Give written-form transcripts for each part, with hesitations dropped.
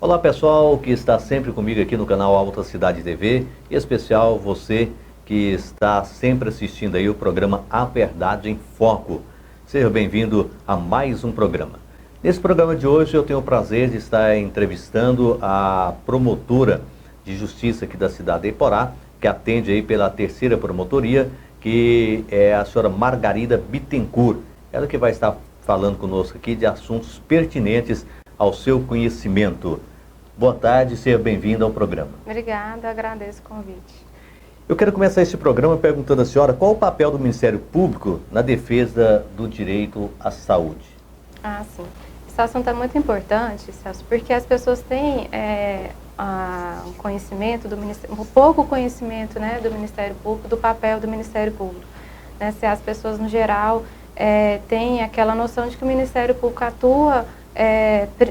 Olá pessoal que está sempre comigo aqui no canal Alta Cidade TV, em especial você que está sempre assistindo aí o programa A Verdade em Foco. Seja bem-vindo a mais um programa. Nesse programa de hoje eu tenho o prazer de estar entrevistando a promotora de justiça aqui da cidade de Iporá, que atende aí pela terceira promotoria, que é a senhora Margarida Bittencourt. Ela que vai estar falando conosco aqui de assuntos pertinentes ao seu conhecimento. Boa tarde, seja bem-vindo ao programa. Obrigada, agradeço o convite. Eu quero começar esse programa perguntando à senhora qual o papel do Ministério Público na defesa do direito à saúde. Sim. Esse assunto é muito importante, Celso, porque as pessoas têm um conhecimento um pouco conhecimento, né, do Ministério Público, do papel do Ministério Público. Né? Se as pessoas, no geral, têm aquela noção de que o Ministério Público atua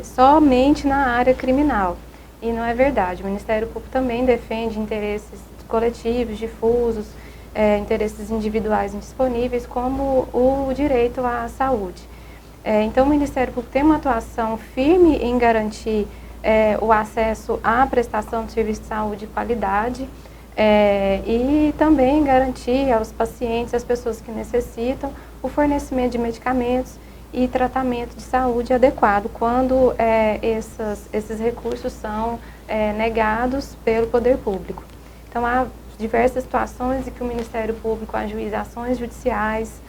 somente na área criminal. E não é verdade. O Ministério Público também defende interesses coletivos, difusos, interesses individuais indisponíveis, como o direito à saúde. Então, o Ministério Público tem uma atuação firme em garantir o acesso à prestação de serviço de saúde de qualidade e também garantir aos pacientes, às pessoas que necessitam, o fornecimento de medicamentos e tratamento de saúde adequado, quando esses recursos são negados pelo poder público. Então, há diversas situações em que o Ministério Público ajuiza ações judiciais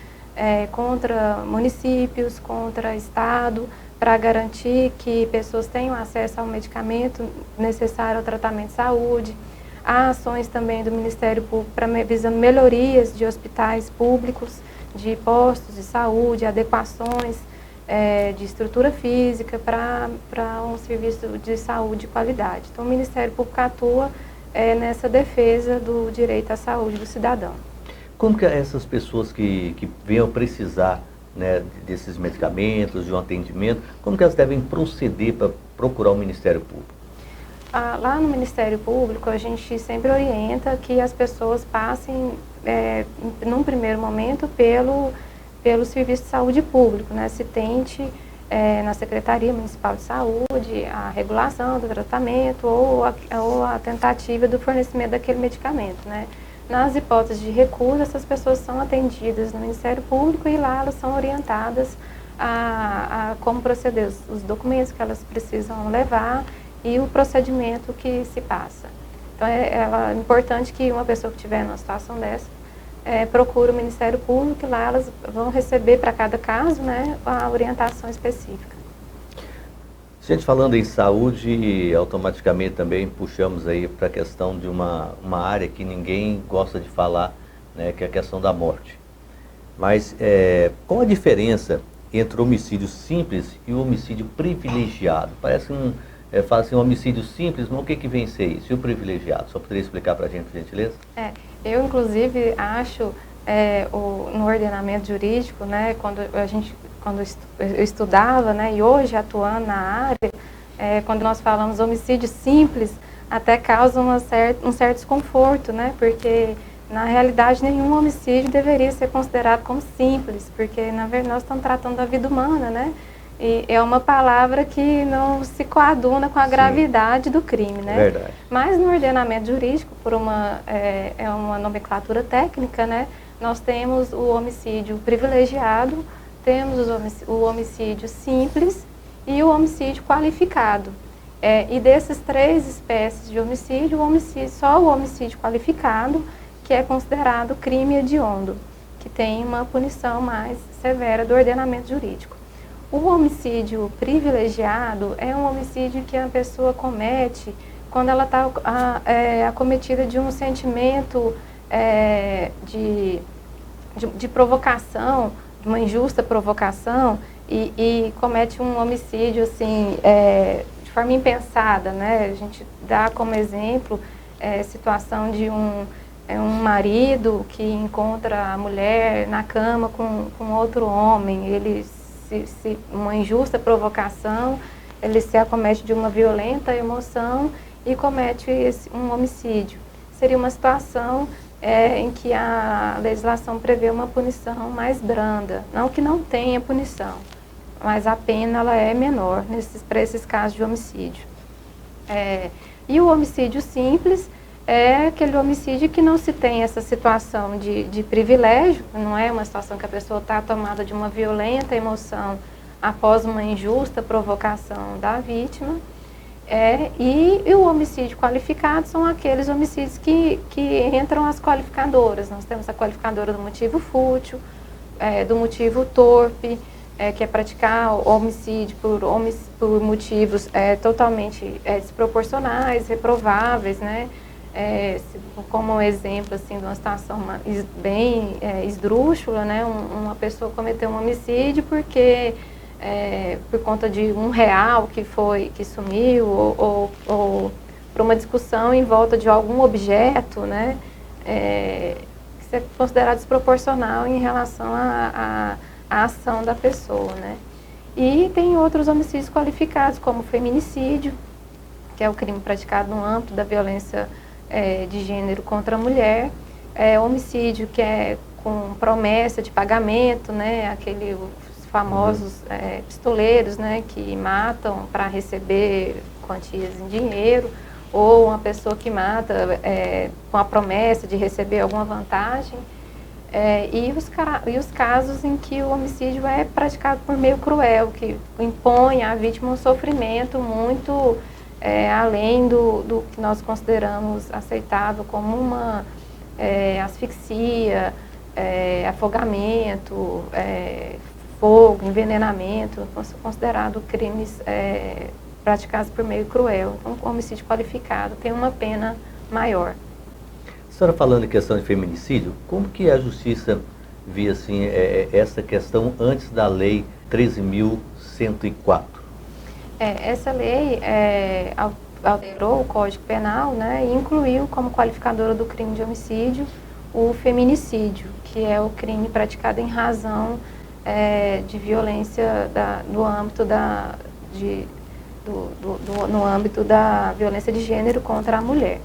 contra municípios, contra Estado, para garantir que pessoas tenham acesso ao medicamento necessário ao tratamento de saúde. Há ações também do Ministério Público visando melhorias de hospitais públicos, de postos de saúde, adequações de estrutura física para um serviço de saúde de qualidade. Então, o Ministério Público atua nessa defesa do direito à saúde do cidadão. Como que essas pessoas que venham precisar, né, desses medicamentos, de um atendimento, como que elas devem proceder para procurar o Ministério Público? Lá no Ministério Público, a gente sempre orienta que as pessoas passem, num primeiro momento, pelo Serviço de Saúde Público, né? Se tente, na Secretaria Municipal de Saúde, a regulação do tratamento ou a tentativa do fornecimento daquele medicamento, né? Nas hipóteses de recusa, essas pessoas são atendidas no Ministério Público e lá elas são orientadas a como proceder, os documentos que elas precisam levar e o procedimento que se passa. Então, é importante que uma pessoa que estiver numa situação dessa procure o Ministério Público e lá elas vão receber, para cada caso, né, a orientação específica. Gente, falando em saúde, automaticamente também puxamos aí para a questão de uma área que ninguém gosta de falar, né, que é a questão da morte. Mas qual a diferença entre o homicídio simples e o homicídio privilegiado? Parece fala assim, um homicídio simples, mas o que vem ser isso? E o privilegiado? Só poderia explicar para a gente, por gentileza? Eu, inclusive, acho, no ordenamento jurídico, né, quando eu estudava, né, e hoje atuando na área, quando nós falamos homicídio simples, até causa um certo desconforto, né, porque na realidade nenhum homicídio deveria ser considerado como simples, porque na verdade nós estamos tratando da vida humana, né, e é uma palavra que não se coaduna com a gravidade do crime, né? Verdade. Mas no ordenamento jurídico, por uma nomenclatura técnica, né, nós temos o homicídio privilegiado, temos o homicídio simples e o homicídio qualificado. E dessas três espécies de homicídio, só o homicídio qualificado que é considerado crime hediondo, que tem uma punição mais severa do ordenamento jurídico. O homicídio privilegiado é um homicídio que a pessoa comete quando ela está acometida de um sentimento de provocação, de uma injusta provocação, e comete um homicídio assim, de forma impensada, né? A gente dá como exemplo situação de um marido que encontra a mulher na cama com outro homem, uma injusta provocação, ele se acomete de uma violenta emoção e comete um homicídio. Seria uma situação em que a legislação prevê uma punição mais branda, não que não tenha punição, mas a pena ela é menor para esses casos de homicídio. E o homicídio simples é aquele homicídio que não se tem essa situação de privilégio, não é uma situação que a pessoa está tomada de uma violenta emoção após uma injusta provocação da vítima. E o homicídio qualificado são aqueles homicídios que entram as qualificadoras. Nós temos a qualificadora do motivo fútil, do motivo torpe, que é praticar o homicídio por motivos totalmente desproporcionais, reprováveis, né? Como um exemplo assim, de uma situação bem esdrúxula, né? Uma pessoa cometeu um homicídio porque por conta de R$1 que sumiu ou por uma discussão em volta de algum objeto, né? Que é considerado desproporcional em relação à ação da pessoa, né? E tem outros homicídios qualificados, como o feminicídio, que é o crime praticado no âmbito da violência de gênero contra a mulher, homicídio que é com promessa de pagamento, né? Aqueles famosos pistoleiros, né? Que matam para receber quantias em dinheiro, ou uma pessoa que mata com a promessa de receber alguma vantagem. E os casos em que o homicídio é praticado por meio cruel, que impõe à vítima um sofrimento muito além do que nós consideramos aceitável, como uma asfixia, afogamento, fogo, envenenamento, são considerados crimes praticados por meio cruel. Então, o homicídio qualificado tem uma pena maior. A senhora falando em questão de feminicídio, como que a justiça via assim, essa questão antes da lei 13.104? Essa lei alterou o Código Penal, né, e incluiu como qualificadora do crime de homicídio o feminicídio, que é o crime praticado em razão de violência no âmbito no âmbito da violência de gênero contra a mulher.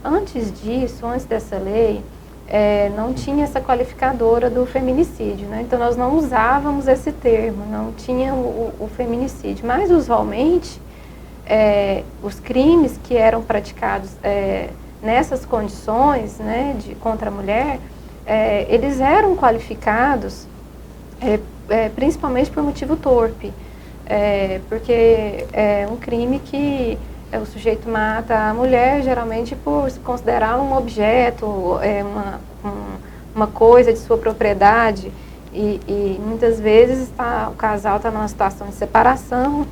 Antes disso, antes dessa lei, não tinha essa qualificadora do feminicídio, né? Então nós não usávamos esse termo, não tinha o feminicídio. Mas usualmente os crimes que eram praticados nessas condições, né, contra a mulher, eles eram qualificados principalmente por motivo torpe, porque é um crime que o sujeito mata a mulher geralmente por se considerá-la um objeto, uma coisa de sua propriedade, e muitas vezes o casal está numa situação de separação,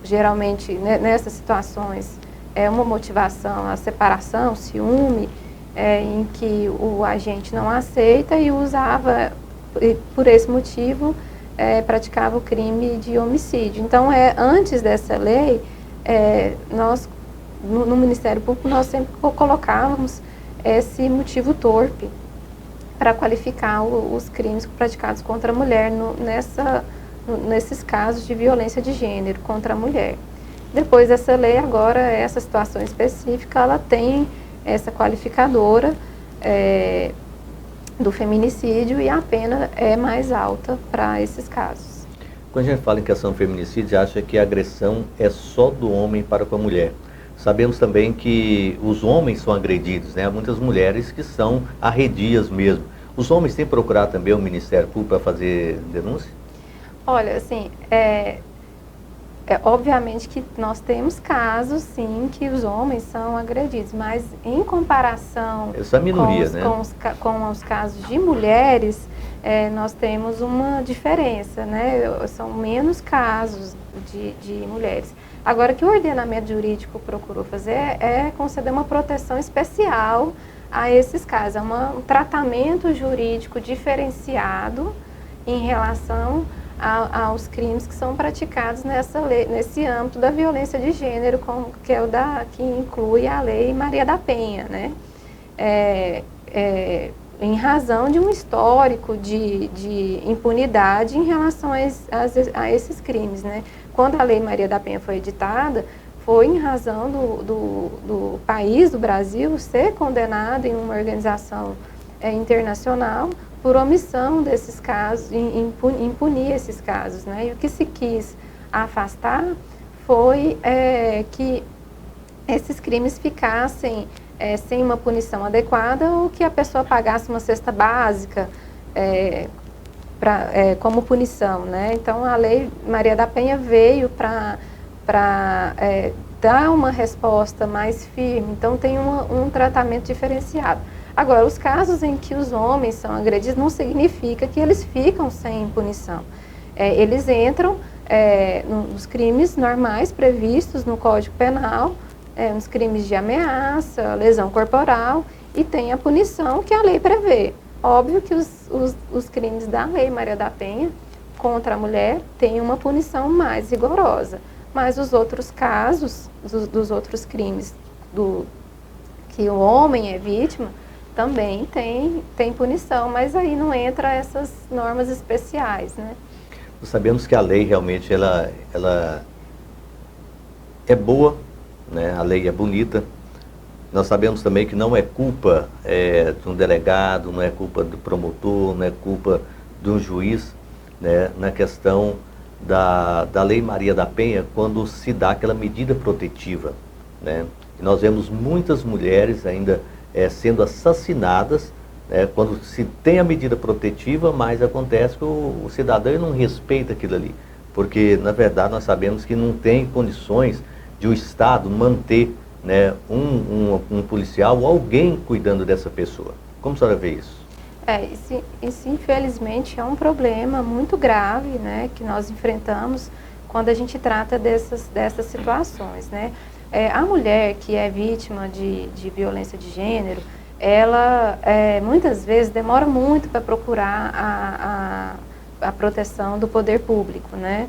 geralmente nessas situações é uma motivação a separação, ciúme, em que o agente não aceita e usava, por esse motivo, praticava o crime de homicídio. Então, antes dessa lei, nós, no Ministério Público, nós sempre colocávamos esse motivo torpe para qualificar os crimes praticados contra a mulher nesses casos de violência de gênero contra a mulher. Depois dessa lei, agora, essa situação específica, ela tem essa qualificadora do feminicídio e a pena é mais alta para esses casos. Quando a gente fala em questão de feminicídio, acha que a agressão é só do homem para com a mulher. Sabemos também que os homens são agredidos, né? Há muitas mulheres que são arredias mesmo. Os homens têm procurado também o Ministério Público para fazer denúncia? Olha, assim, obviamente que nós temos casos, sim, que os homens são agredidos, mas em comparação essa minoria, com os casos de mulheres, nós temos uma diferença, né? São menos casos de mulheres. Agora, o que o ordenamento jurídico procurou fazer é conceder uma proteção especial a esses casos, um tratamento jurídico diferenciado em relação aos crimes que são praticados nesse âmbito da violência de gênero, que inclui a Lei Maria da Penha, né? Em razão de um histórico de impunidade em relação a esses crimes, né? Quando a Lei Maria da Penha foi editada, foi em razão do país, do Brasil, ser condenado em uma organização internacional por omissão desses casos, em punir esses casos, né? E o que se quis afastar foi que esses crimes ficassem sem uma punição adequada, ou que a pessoa pagasse uma cesta básica como punição, né? Então, a Lei Maria da Penha veio para dar uma resposta mais firme, então tem um tratamento diferenciado. Agora, os casos em que os homens são agredidos não significa que eles ficam sem punição. Eles entram nos crimes normais previstos no Código Penal, nos crimes de ameaça, lesão corporal, e tem a punição que a lei prevê. Óbvio que os crimes da Lei Maria da Penha contra a mulher têm uma punição mais rigorosa, mas os outros casos, dos outros crimes que o homem é vítima, também tem punição, mas aí não entra essas normas especiais, né? Nós sabemos que a lei realmente ela é boa, né? A lei é bonita. Nós sabemos também que não é culpa de um delegado, não é culpa do promotor, não é culpa de um juiz, né? Na questão da Lei Maria da Penha, quando se dá aquela medida protetiva, né? E nós vemos muitas mulheres ainda sendo assassinadas, quando se tem a medida protetiva, mas acontece que o cidadão não respeita aquilo ali, porque na verdade nós sabemos que não tem condições de o Estado manter, né, um policial ou alguém cuidando dessa pessoa. Como a senhora vê isso? Isso infelizmente é um problema muito grave, né, que nós enfrentamos quando a gente trata dessas situações, né? A mulher que é vítima de violência de gênero, ela muitas vezes demora muito para procurar a proteção do poder público, né?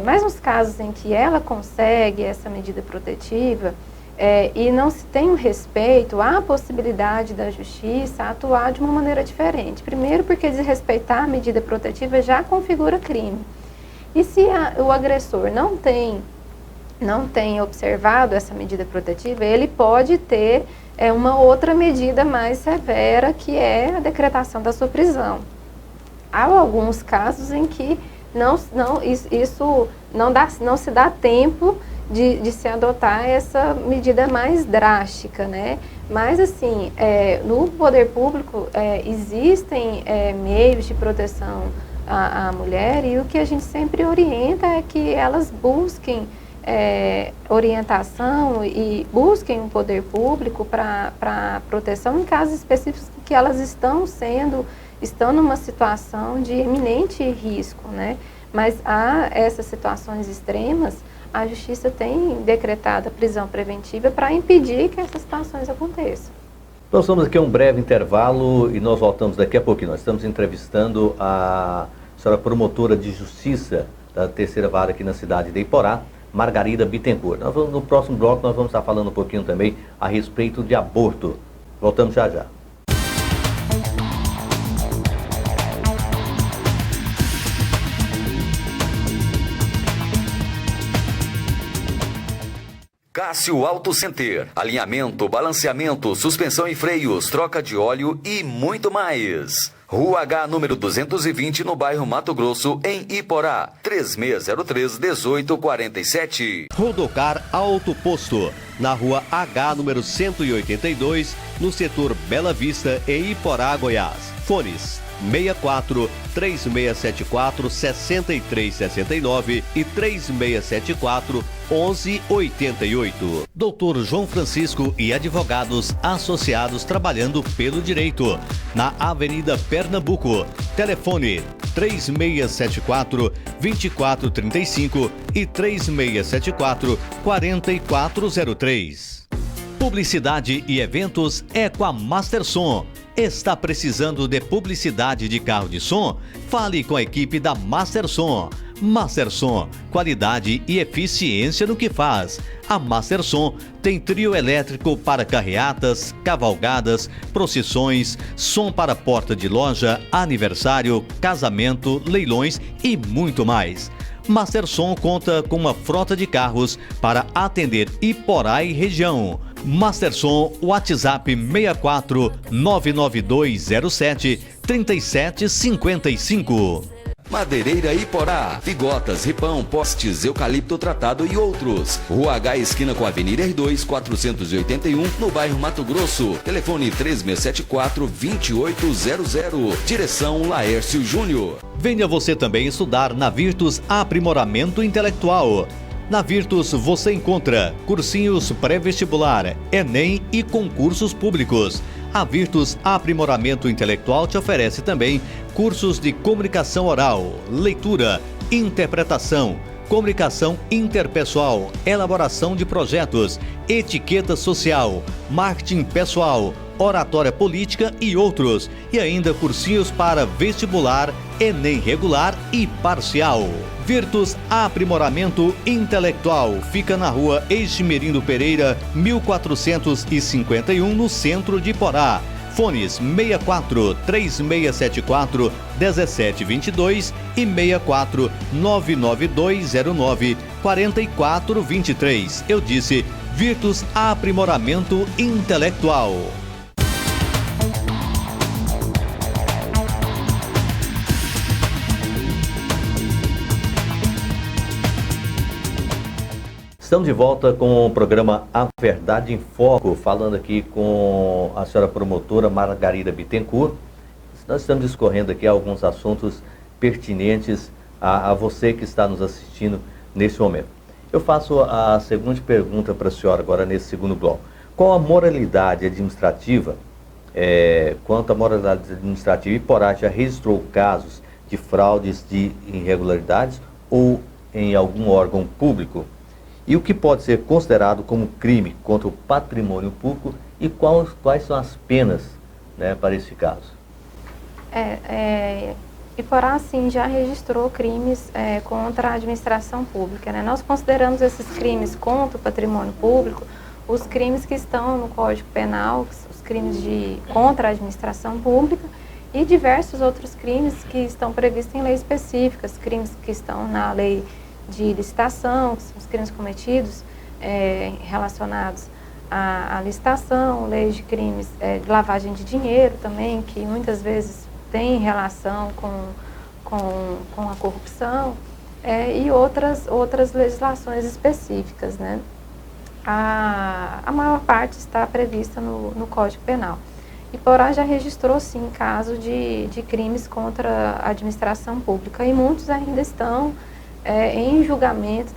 Mas nos casos em que ela consegue essa medida protetiva e não se tem um respeito, há a possibilidade da justiça atuar de uma maneira diferente. Primeiro porque desrespeitar a medida protetiva já configura crime. E se o agressor não tem observado essa medida protetiva, ele pode ter uma outra medida mais severa, que é a decretação da sua prisão. Há alguns casos em que isso não se dá tempo de se adotar essa medida mais drástica, né? Mas, assim, no poder público existem meios de proteção à mulher, e o que a gente sempre orienta é que elas busquem orientação e busquem um poder público para proteção em casos específicos que elas estão numa situação de eminente risco, né? Mas há essas situações extremas, a Justiça tem decretado a prisão preventiva para impedir que essas situações aconteçam. Nós vamos aqui a um breve intervalo e nós voltamos daqui a pouquinho. Nós estamos entrevistando a senhora promotora de justiça da terceira vara aqui na cidade de Iporá, Margarida Bittencourt. No próximo bloco nós vamos estar falando um pouquinho também a respeito de aborto. Voltamos já já. Cássio Auto Center, alinhamento, balanceamento, suspensão e freios, troca de óleo e muito mais. Rua H, número 220, no bairro Mato Grosso, em Iporá, 3603-1847. Rodocar Auto Posto, na Rua H, número 182, no setor Bela Vista, em Iporá, Goiás. Fones 64 3674 6369 e 3674 1188. Dr. João Francisco e advogados associados trabalhando pelo direito, na Avenida Pernambuco. Telefone 3674 2435 e 3674 4403. Publicidade e eventos é com a Mastersom. Está precisando de publicidade de carro de som? Fale com a equipe da Mastersom. Mastersom, qualidade e eficiência no que faz. A Mastersom tem trio elétrico para carreatas, cavalgadas, procissões, som para porta de loja, aniversário, casamento, leilões e muito mais. Mastersom conta com uma frota de carros para atender Iporá e região. Mastersom, WhatsApp 64 99207 3755. Madeireira Iporá, Vigotas, Ripão, Postes, Eucalipto Tratado e outros. Rua H, esquina com a Avenida R2, 481, no bairro Mato Grosso. Telefone 3674-2800. Direção Laércio Júnior. Venha você também estudar na Virtus Aprimoramento Intelectual. Na Virtus você encontra cursinhos pré-vestibular, Enem e concursos públicos. A Virtus Aprimoramento Intelectual te oferece também cursos de comunicação oral, leitura, interpretação, comunicação interpessoal, elaboração de projetos, etiqueta social, marketing pessoal, oratória política e outros. E ainda cursinhos para vestibular, Enem regular e parcial. Virtus Aprimoramento Intelectual fica na rua Eiximerindo Pereira, 1451, no centro de Iporá. Fones 64 3674 1722 e 64 99209 4423. Eu disse Virtus Aprimoramento Intelectual. Estamos de volta com o programa A Verdade em Foco, falando aqui com a senhora promotora Margarida Bittencourt. Nós estamos discorrendo aqui alguns assuntos pertinentes a você que está nos assistindo nesse momento. Eu faço a segunda pergunta para a senhora agora nesse segundo bloco. Qual a moralidade administrativa, quanto à moralidade administrativa, Iporá já registrou casos de fraudes, de irregularidades ou em algum órgão público? E o que pode ser considerado como crime contra o patrimônio público e quais são as penas, né, para esse caso? Iporá, sim, já registrou crimes contra a administração pública, né? Nós consideramos esses crimes contra o patrimônio público os crimes que estão no Código Penal, os crimes contra a administração pública e diversos outros crimes que estão previstos em leis específicas, crimes que estão na lei de licitação, que são os crimes cometidos relacionados à licitação, leis de crimes de lavagem de dinheiro também, que muitas vezes tem relação com a corrupção, e outras legislações específicas, né? A maior parte está prevista no Código Penal. Iporá já registrou, sim, casos de crimes contra a administração pública, e muitos ainda estão em julgamento,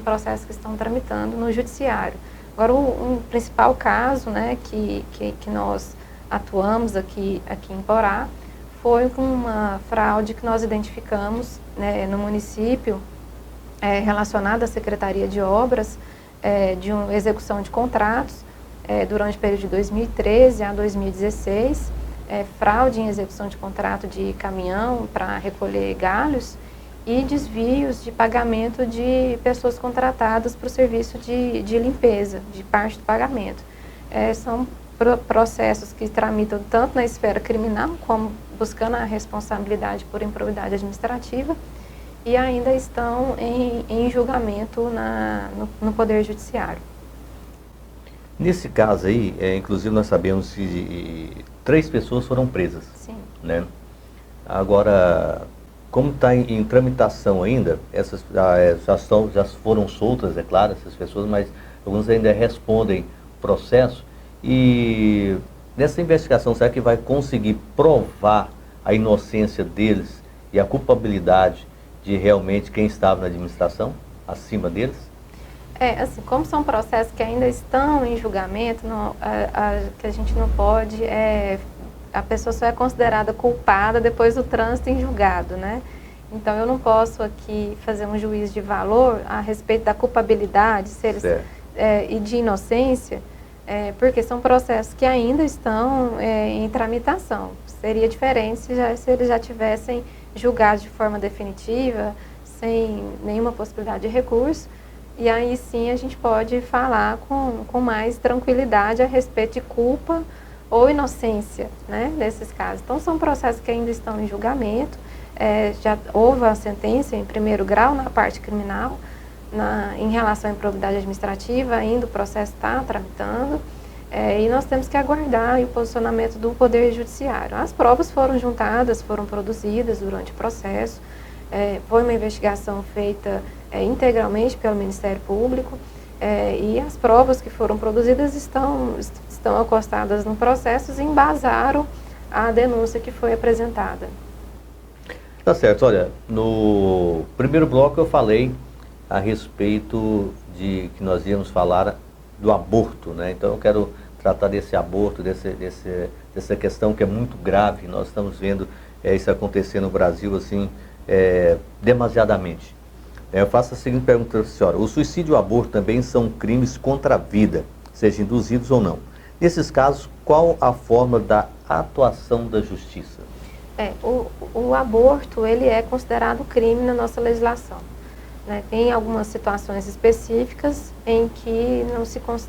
processos que estão tramitando no judiciário. Agora, um principal caso, né, que nós atuamos aqui em Iporá foi com uma fraude que nós identificamos, né, no município, relacionada à Secretaria de Obras, de uma execução de contratos durante o período de 2013 a 2016, fraude em execução de contrato de caminhão para recolher galhos, e desvios de pagamento de pessoas contratadas para o serviço de limpeza, de parte do pagamento. São processos que tramitam tanto na esfera criminal, como buscando a responsabilidade por improbidade administrativa, e ainda estão em julgamento no Poder Judiciário. Nesse caso aí, inclusive nós sabemos que 3 pessoas foram presas. Sim. Né? Agora, como está em tramitação ainda, essas já foram soltas, é claro, essas pessoas, mas alguns ainda respondem processo. E nessa investigação, será que vai conseguir provar a inocência deles e a culpabilidade de realmente quem estava na administração, acima deles? Assim, como são processos que ainda estão em julgamento, que a gente não pode... a pessoa só é considerada culpada depois do trânsito em julgado, né? Então, eu não posso aqui fazer um juízo de valor a respeito da culpabilidade e de inocência, porque são processos que ainda estão em tramitação. Seria diferente se eles já tivessem julgados de forma definitiva, sem nenhuma possibilidade de recurso, e aí sim a gente pode falar com mais tranquilidade a respeito de culpa ou inocência, né, nesses casos. Então, são processos que ainda estão em julgamento, já houve a sentença em primeiro grau na parte criminal, em relação à improbidade administrativa, ainda o processo está tramitando, e nós temos que aguardar o posicionamento do Poder Judiciário. As provas foram juntadas, foram produzidas durante o processo, Foi uma investigação feita integralmente pelo Ministério Público e as provas que foram produzidas estão acostadas no processo e embasaram a denúncia que foi apresentada. Tá certo, olha, no primeiro bloco eu falei a respeito de que nós íamos falar do aborto, né? Então eu quero tratar desse aborto, dessa questão que é muito grave. Nós estamos vendo isso acontecer no Brasil assim, demasiadamente. Eu faço a seguinte pergunta, senhora: o suicídio e o aborto também são crimes contra a vida, sejam induzidos ou não. Nesses casos, qual a forma da atuação da justiça? O aborto, ele é considerado crime na nossa legislação, né? Tem algumas situações específicas em que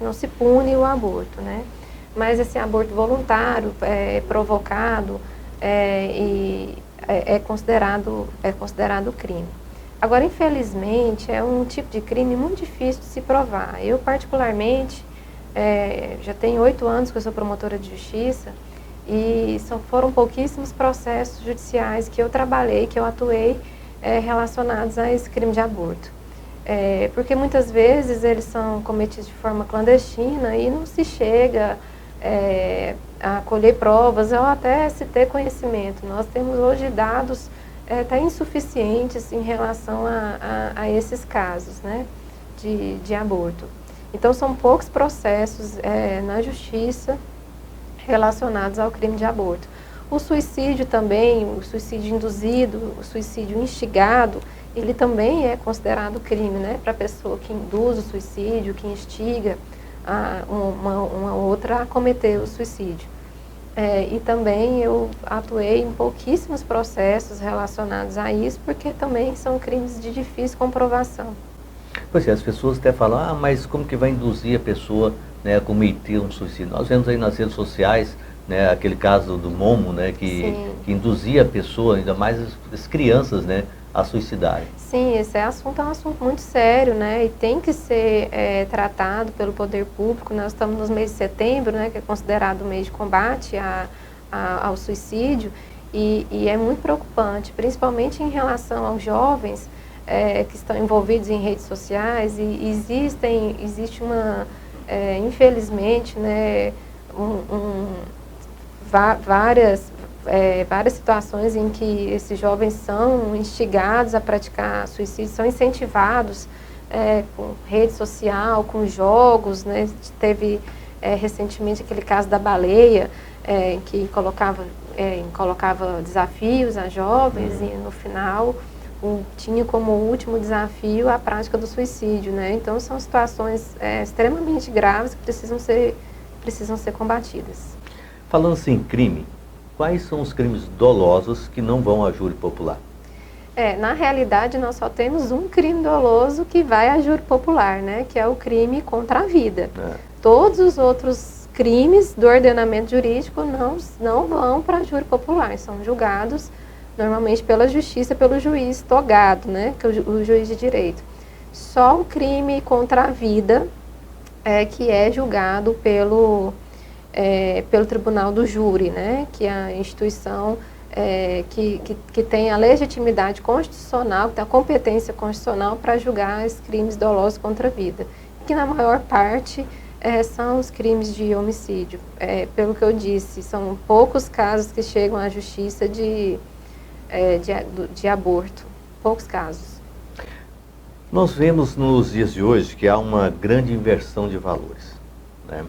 não se pune o aborto, né? Mas esse aborto voluntário, provocado, é considerado crime. Agora, infelizmente, é um tipo de crime muito difícil de se provar. Eu, particularmente, já tenho 8 anos que eu sou promotora de justiça e foram pouquíssimos processos judiciais que eu trabalhei, que eu atuei, relacionados a esse crime de aborto. Porque muitas vezes eles são cometidos de forma clandestina e não se chega a colher provas ou até se ter conhecimento. Nós temos hoje dados até insuficientes em relação a esses casos, né, de aborto. Então, são poucos processos na justiça relacionados ao crime de aborto. O suicídio também, o suicídio induzido, o suicídio instigado, ele também é considerado crime, né, para a pessoa que induz o suicídio, que instiga uma outra a cometer o suicídio. E também eu atuei em pouquíssimos processos relacionados a isso, porque também são crimes de difícil comprovação. Pois é, as pessoas até falam, mas como que vai induzir a pessoa, né, a cometer um suicídio? Nós vemos aí nas redes sociais, né, aquele caso do Momo, né, que induzia a pessoa, ainda mais as crianças, né, a suicidarem. Sim, esse assunto é um assunto muito sério, né, e tem que ser tratado pelo poder público. Nós estamos no mês de setembro, né, que é considerado o mês de combate ao suicídio, e é muito preocupante, principalmente em relação aos jovens que estão envolvidos em redes sociais, e existe uma, infelizmente, né, várias situações em que esses jovens são instigados a praticar suicídio, são incentivados com rede social, com jogos, né? Teve recentemente aquele caso da baleia, que colocava desafios a jovens e no final tinha como último desafio a prática do suicídio, né? Então são situações extremamente graves que precisam ser combatidas. Falando assim em crime, quais são os crimes dolosos que não vão a júri popular? Na realidade, nós só temos um crime doloso que vai a júri popular, né? Que é o crime contra a vida. Todos os outros crimes do ordenamento jurídico não vão para a júri popular, são julgados normalmente pela justiça, pelo juiz togado, né? Que é o juiz de direito. Só o crime contra a vida que é julgado pelo tribunal do júri, né, que é a instituição que tem a legitimidade constitucional, que tem a competência constitucional para julgar os crimes dolosos contra a vida, que na maior parte são os crimes de homicídio. Pelo que eu disse, são poucos casos que chegam à justiça de aborto, poucos casos. Nós vemos nos dias de hoje que há uma grande inversão de valores, né?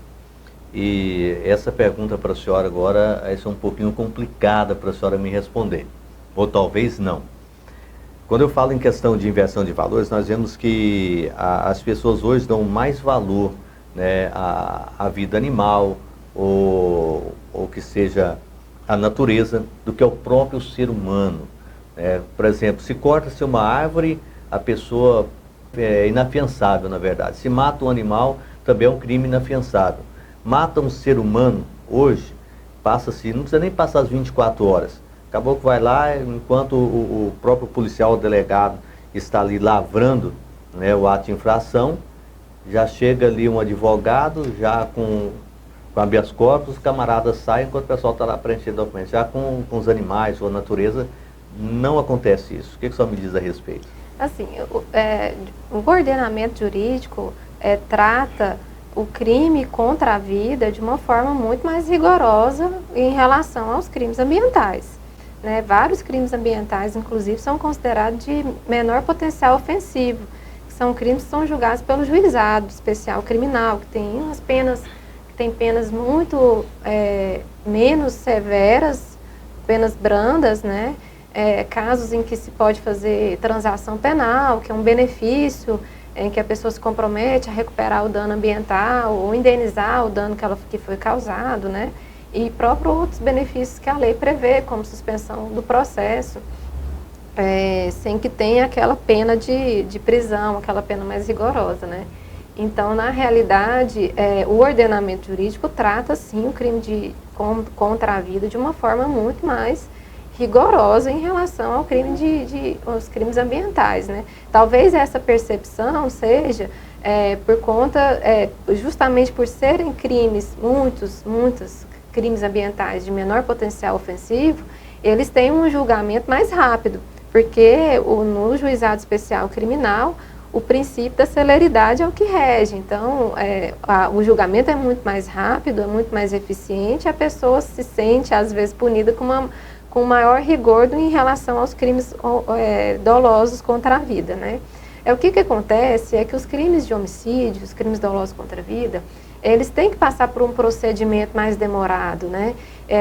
E essa pergunta para a senhora agora é um pouquinho complicada para a senhora me responder, ou talvez não. Quando eu falo em questão de inversão de valores, nós vemos que as pessoas hoje dão mais valor, né, à vida animal, ou que seja a natureza, do que ao próprio ser humano. Por exemplo, se corta-se uma árvore, a pessoa é inafiançável, na verdade. Se mata um animal, também é um crime inafiançável. Mata um ser humano, hoje, passa-se, não precisa nem passar as 24 horas. Acabou que vai lá, enquanto o próprio policial, o delegado, está ali lavrando, né, o ato de infração, já chega ali um advogado, já com habeas corpus, os camaradas saem enquanto o pessoal está lá preenchendo documentos, já com os animais ou a natureza não acontece isso. O que a senhora me diz a respeito? Assim, o ordenamento jurídico trata o crime contra a vida de uma forma muito mais rigorosa em relação aos crimes ambientais. Né? Vários crimes ambientais, inclusive, são considerados de menor potencial ofensivo, que são crimes que são julgados pelo juizado especial criminal, que tem penas muito menos severas, penas brandas, né? Casos em que se pode fazer transação penal, que é um benefício, em que a pessoa se compromete a recuperar o dano ambiental ou indenizar o dano que foi causado, né? E próprios outros benefícios que a lei prevê, como suspensão do processo, sem que tenha aquela pena de prisão, aquela pena mais rigorosa, né? Então, na realidade, o ordenamento jurídico trata, sim, o crime contra a vida de uma forma muito mais rigorosa em relação ao crime aos crimes ambientais, né? Talvez essa percepção seja por conta, justamente por serem crimes, muitos crimes ambientais de menor potencial ofensivo, eles têm um julgamento mais rápido, porque no juizado especial criminal, o princípio da celeridade é o que rege. Então, o julgamento é muito mais rápido, é muito mais eficiente, a pessoa se sente, às vezes, punida com maior rigor em relação aos crimes dolosos contra a vida, né? O que acontece é que os crimes de homicídio, os crimes dolosos contra a vida, eles têm que passar por um procedimento mais demorado, né?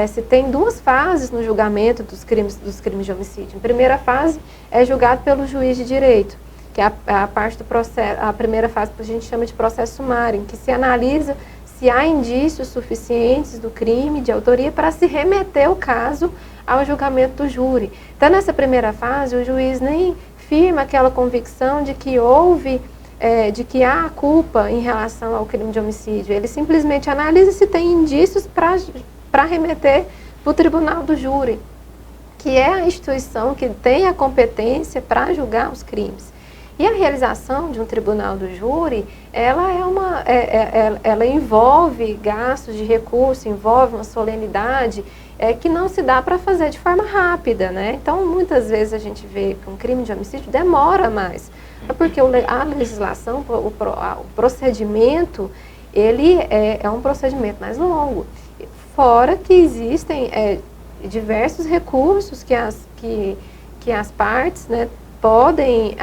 Se tem duas fases no julgamento dos crimes de homicídio. Em primeira fase, é julgado pelo juiz de direito, que é a parte do processo, a primeira fase que a gente chama de processo sumário, em que se analisa se há indícios suficientes do crime de autoria para se remeter o caso ao julgamento do júri. Então, nessa primeira fase, o juiz nem firma aquela convicção de que de que há culpa em relação ao crime de homicídio. Ele simplesmente analisa se tem indícios para remeter para o tribunal do júri, que é a instituição que tem a competência para julgar os crimes. E a realização de um tribunal do júri, ela envolve gastos de recurso, envolve uma solenidade que não se dá para fazer de forma rápida, né? Então, muitas vezes a gente vê que um crime de homicídio demora mais. É porque a legislação, o procedimento, ele é um procedimento mais longo. Fora que existem diversos recursos que as partes, né, podem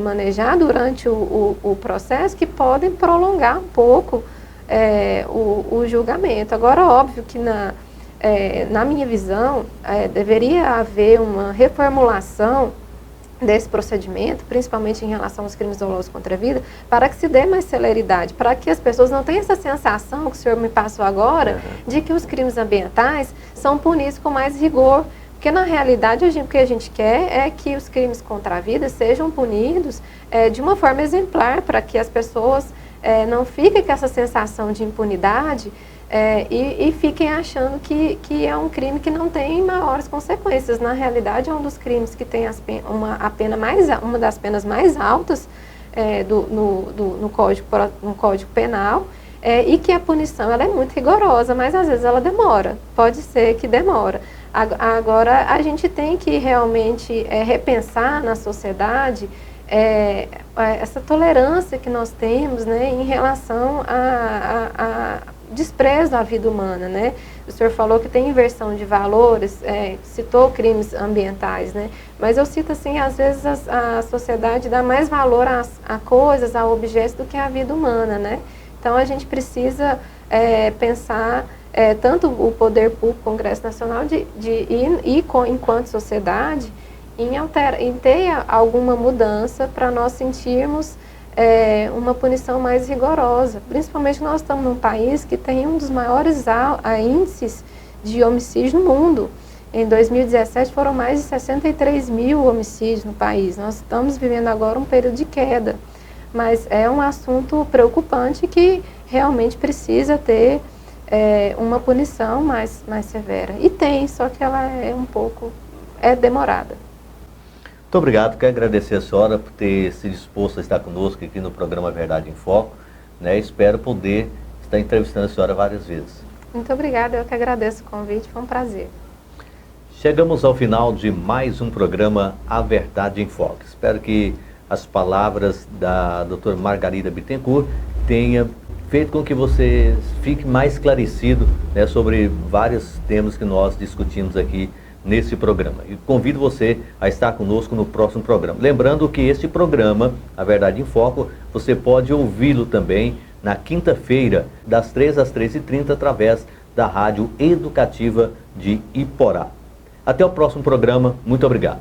manejar durante o processo, que podem prolongar um pouco o julgamento. Agora, óbvio que na minha visão, deveria haver uma reformulação desse procedimento, principalmente em relação aos crimes dolosos contra a vida, para que se dê mais celeridade, para que as pessoas não tenham essa sensação que o senhor me passou agora, de que os crimes ambientais são punidos com mais rigor. Porque, na realidade, o que a gente quer é que os crimes contra a vida sejam punidos de uma forma exemplar, para que as pessoas não fiquem com essa sensação de impunidade e fiquem achando que é um crime que não tem maiores consequências. Na realidade, é um dos crimes que tem uma das penas mais altas no Código Penal, e que a punição ela é muito rigorosa, mas às vezes ela demora, pode ser que demora. Agora, a gente tem que realmente repensar na sociedade essa tolerância que nós temos, né, em relação a desprezo à vida humana, né? O senhor falou que tem inversão de valores, citou crimes ambientais, né? Mas eu cito assim, às vezes a sociedade dá mais valor a coisas, a objetos do que a vida humana, né? Então a gente precisa pensar tanto o poder público, Congresso Nacional, enquanto sociedade, em ter alguma mudança para nós sentirmos uma punição mais rigorosa. Principalmente nós estamos num país que tem um dos maiores índices de homicídio no mundo. Em 2017 foram mais de 63 mil homicídios no país. Nós estamos vivendo agora um período de queda. Mas é um assunto preocupante que realmente precisa ter uma punição mais severa. E tem, só que ela é demorada. Muito obrigado, quero agradecer a senhora por ter se disposto a estar conosco aqui no programa Verdade em Foco, né? Espero poder estar entrevistando a senhora várias vezes. Muito obrigada, eu que agradeço o convite, foi um prazer. Chegamos ao final de mais um programa A Verdade em Foco. Espero que as palavras da doutora Margarida Bittencourt tenham feito com que você fique mais esclarecido, né, sobre vários temas que nós discutimos aqui nesse programa. E convido você a estar conosco no próximo programa. Lembrando que este programa, A Verdade em Foco, você pode ouvi-lo também na quinta-feira, das 3 às 13h30, através da Rádio Educativa de Iporá. Até o próximo programa. Muito obrigado.